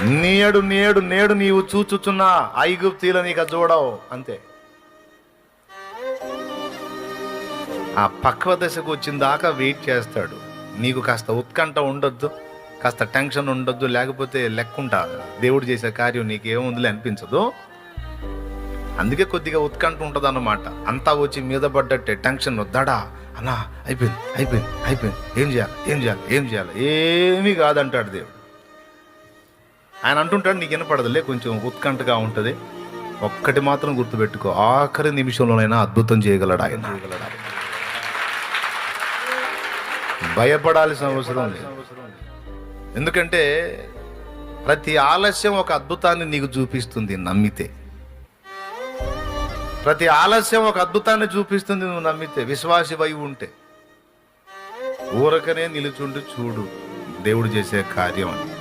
నేడు నేడు నేడు నీవు చూచుచున్న ఐగుప్తీల నీకు చూడవు అంతే. ఆ పక్వ దశకు వచ్చిన దాకా వెయిట్ చేస్తాడు. నీకు కాస్త ఉత్కంఠ ఉండొద్దు, కాస్త టెన్షన్ ఉండొద్దు, లేకపోతే లెక్కుంటా దేవుడు చేసే కార్యం నీకేముందిలే అనిపించదు. అందుకే కొద్దిగా ఉత్కంఠ ఉంటుంది అన్నమాట. అంతా వచ్చి మీద పడ్డట్టే టెన్షన్ వద్దాడా అన్నా, అయిపోయింది అయిపోయింది అయిపోయింది, ఏం చేయాలి ఏం చేయాలి ఏం చేయాలి, ఏమీ కాదంటాడు దేవుడు. ఆయన అంటుంటాడు నీకు వినపడదులే, కొంచెం ఉత్కంఠగా ఉంటుంది. ఒక్కటి మాత్రం గుర్తుపెట్టుకో, ఆఖరి నిమిషంలోనైనా అద్భుతం చేయగలడు ఆయన. భయపడాల్సిన అవసరం లేదు. ఎందుకంటే ప్రతి ఆలస్యం ఒక అద్భుతాన్ని నీకు చూపిస్తుంది నమ్మితే. ప్రతి ఆలస్యం ఒక అద్భుతాన్ని చూపిస్తుంది నువ్వు నమ్మితే, విశ్వాసివై ఉంటే. ఊరకనే నిలుచుండి చూడు దేవుడు చేసే కార్యం అని.